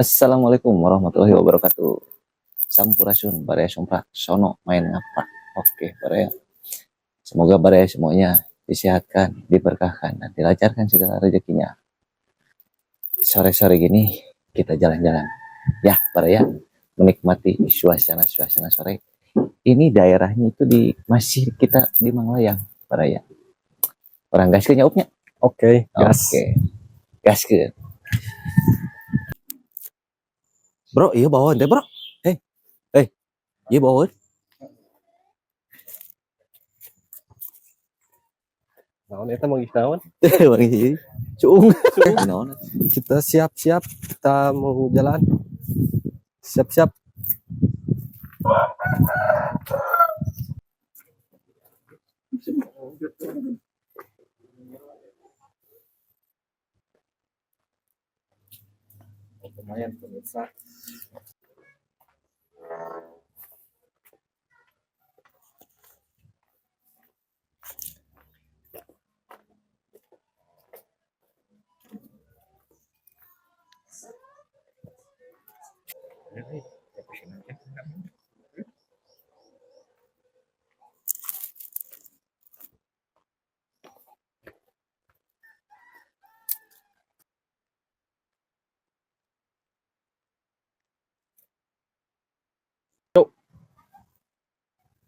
Assalamualaikum warahmatullahi wabarakatuh. Sampurasun, baraya sumpah, sono main ngapa? Oke, baraya. Semoga baraya semuanya disehatkan, diberkahkan, dan dilancarkan segala rezekinya. Sore-sore gini kita jalan-jalan. Ya, baraya menikmati suasana sore. Ini daerahnya itu masih kita di Manglayang, baraya. Orang gaskeun upnya. Oke, gas. Oke. Gaskeun. Bro, iya bawa deh, bro. Iya bawa. Naon eta manggih naon? Bang iya. Cuung. Naon? Kita siap-siap, kita mau jalan. Siap-siap. Lumayan pemirsa.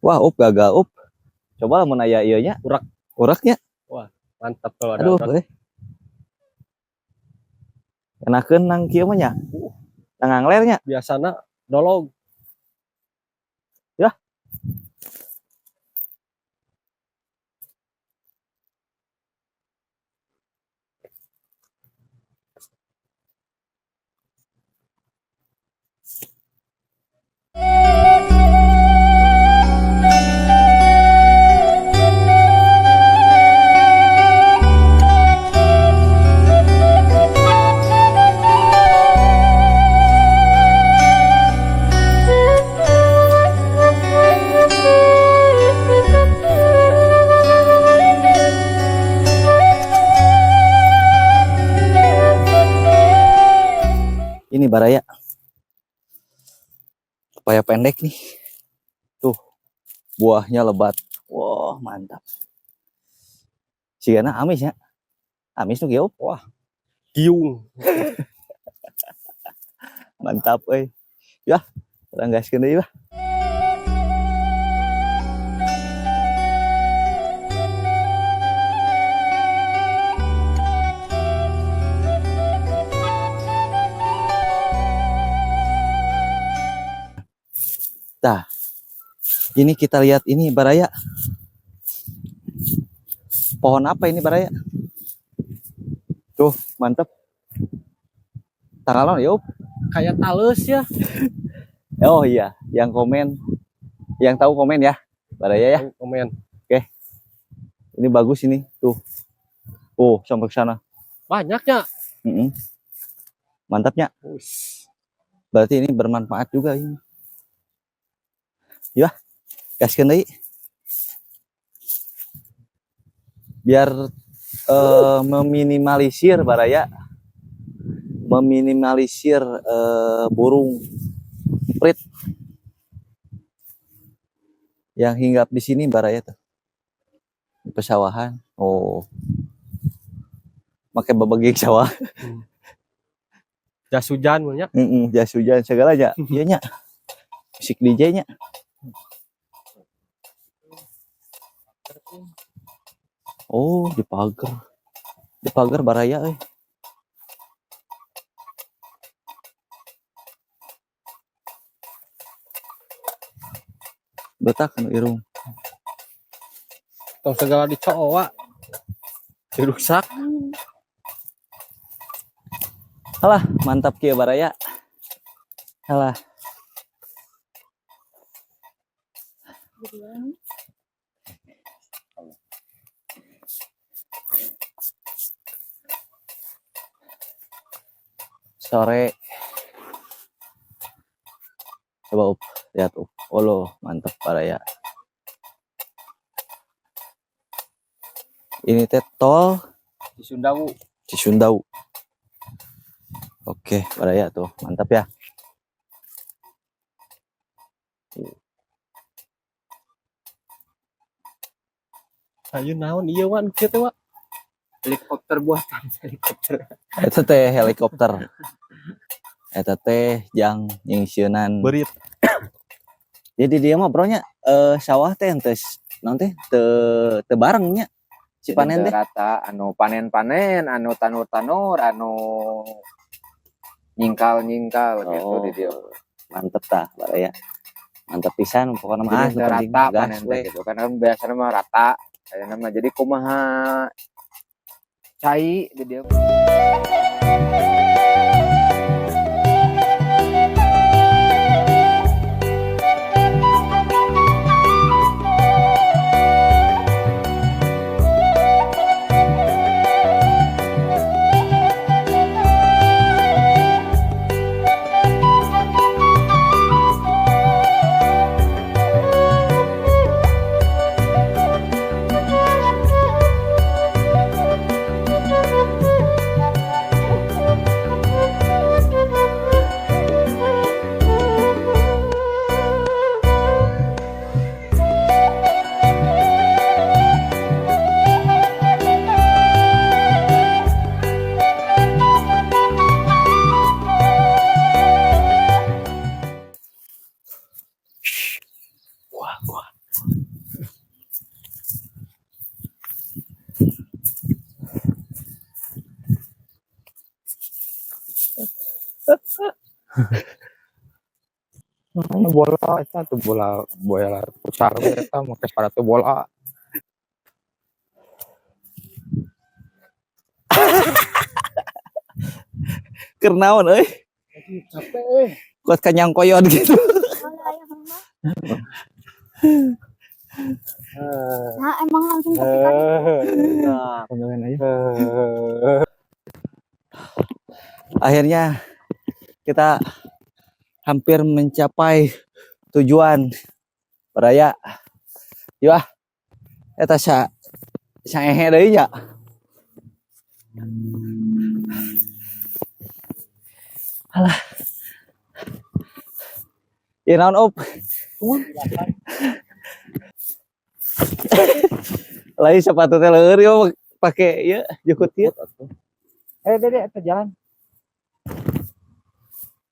Wah, gagal up. Coba lah mau nanya iya nya. Uraknya. Wah, mantap kalau ada Aduh, urak. Kenakeun nang kieu mah nya. Nang anglernya. Biasana dolog. Ya. Ini baraya. Pepaya pendek nih. Tuh. Buahnya lebat. Wah, mantap. Sigana amis ya. Amis nu kieu. Wah, giung. Mantap euy. Yah, urang gaskeun deui bah. Tah. Ini kita lihat ini baraya. Pohon apa ini baraya? Tuh, mantap. Tanggal yuk. Kayak talus ya. Oh iya, yang komen, yang tahu komen ya, baraya ya. Komen. Oke, ini bagus ini, tuh. Oh, sampai ke sana. Banyaknya. Mantapnya. Berarti ini bermanfaat juga ini. Ya, gaskeun deui. Biar meminimalisir baraya, meminimalisir burung prit yang hinggap di sini baraya tuh. Di pesawahan. Oh. Pakai babagi sawah. Jas hujan banyak. Jas hujan segalanya. Iya nya. Musik DJ nya. Oh, di pagar. Di pagar baraya euy. Betak anu irung. Tong segala dicowa. Dirusak. Alah, mantap kieu baraya. Alah. Sore. Coba lihat Olo, mantap baraya. Ini teh tol Cisundau. Cisundau. Oke, Baraya tuh. Mantap ya. Ayo naon iya wan kieu teh wa. Helikopter buatan helikopter. Eta teh helikopter. Eta teh jang nyingsieunan. Berit. Jadi dia mah bronya sawah teh entes naon teh teu bareng nya. Si panen teh rata anu panen-panen, anu tanur-tanur, anu nyingkal-nyingkal gitu di dia. Mantep tah Baraya. Mantep pisan pokokna mah Jadi rata panen we. gitu kan biasanya mah rata kayak nama jadi kumaha cai di dia. Bola eta tuh bola futsal eta make sepatu bola. Keur naon euy? Capek euy. Kuat kanyang koyon gitu. Nah, emang langsung Nah, konjolan aja. Akhirnya kita hampir mencapai tujuan Baraya. Yuk ah. Eta saehe deui nya. Alah. Ya naon op. Lain sepatu teh leueur yo pake ieu jukut ieu. Dede eta jalan.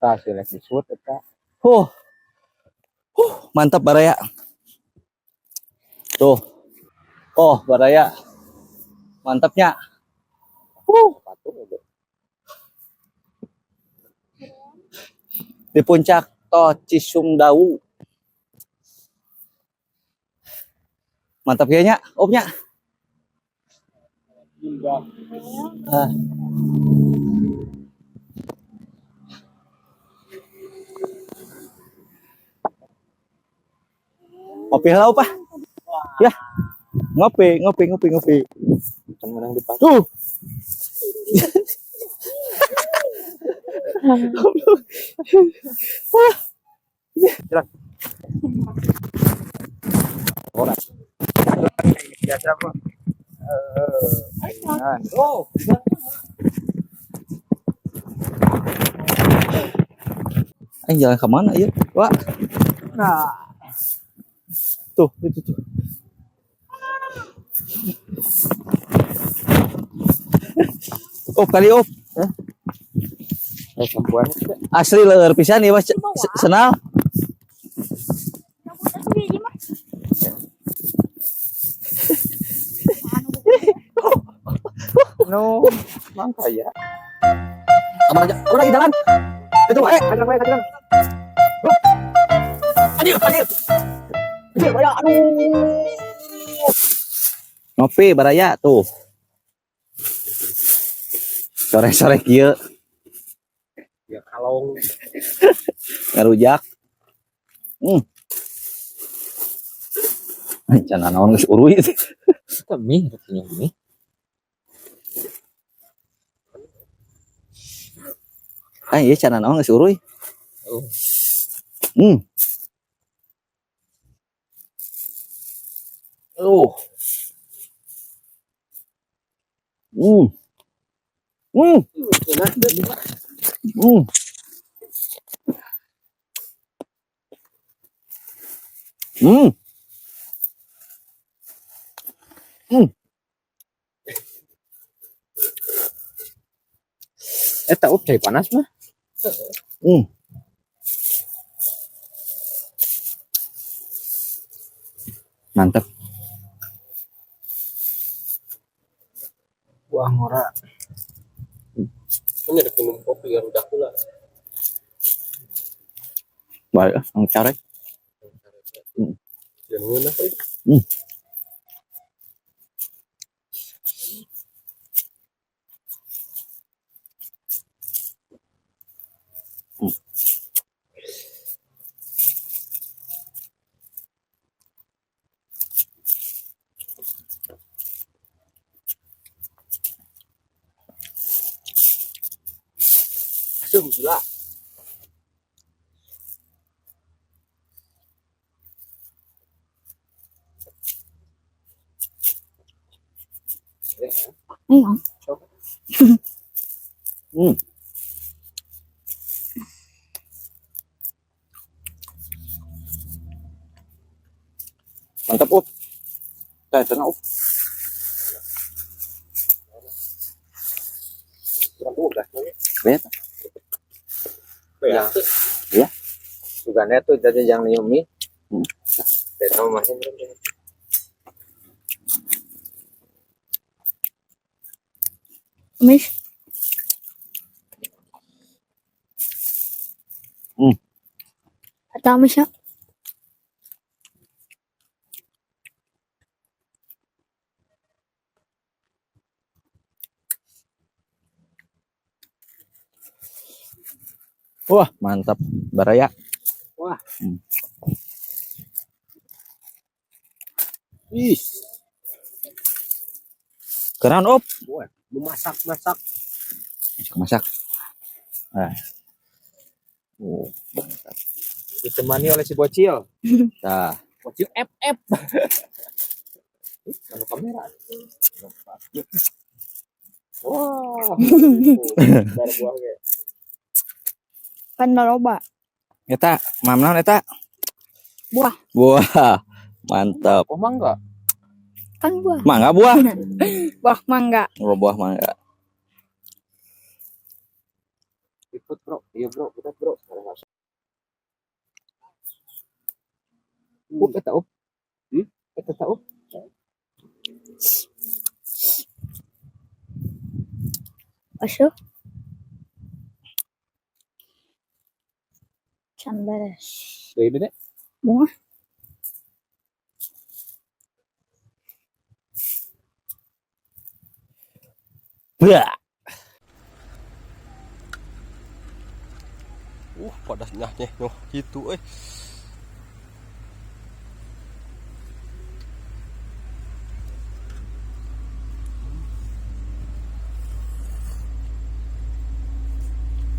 Tah seleksi shoot eta. Mantap Baraya. Tuh. Oh, Baraya. Mantapnya. Di puncak Toh Cisumdawu. Mantap kayaknya, opnya. Ah. Ngopi heula apa? Ya. Ngopi. Kan menang di pas. Ora. Biasa apa? Jalan ke mana ya? Wah. Nah, Tuh, itu tuh. Op kali op. sampuan Asli leueur pisan ieu mah senal. no, mangka ya. Abang udah jalan. Itu Kajang. Aduh. Ngopi Baraya tuh. Sore-sore kieu Ya kalau ngarujak. Can naon geus uruy. kami katanya ini. Ieu can naon geus uruy. Oh. Hmm. Hmm. Hmm. Eta up cai panas mah. Hmm. Mantap. Wah, ngora. Ini ada minum kopi yang udah pula. Baik, ang carek. Yang mana sih? Hmm. Asum gila. Iya. Hmm. Mantap, Up. Saya tengah, Up. Lihat. Ya. Ya. Sugane tuh jadi yang nyumi. Hmm. Eta mah masih. Miss. Hmm. Atau miss ya? Wah, mantap. Baraya. Wah. Hmm. Ih, Keren, Up. wah, masak. Masak. Nah. Oh, mantap. Ditemani oleh si bocil. Nah. Kecil FF. Sama kamera. Wah. Baru buah ge. Kan loba. Eta, mamnaon eta? Buah. Buah. Mantap. Oh mangga. Kan buah. Mangga buah. Buah mangga. Oh, buah mangga. Ikut bro. Iya bro. Kita bro. Eta up. Eta up. Asuh. Can beres. Deui deh. Bunga. Bah. Padasnya nyeh, noh gitu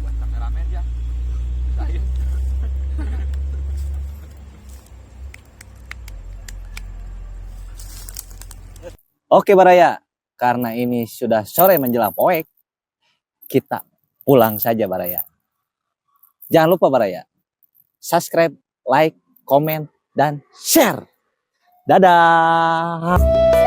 Buat kameramen ya. Oke, Baraya. Karena ini sudah sore menjelang poek, kita pulang saja, Baraya. Jangan lupa, Baraya. Subscribe, like, komen, dan share. Dadah.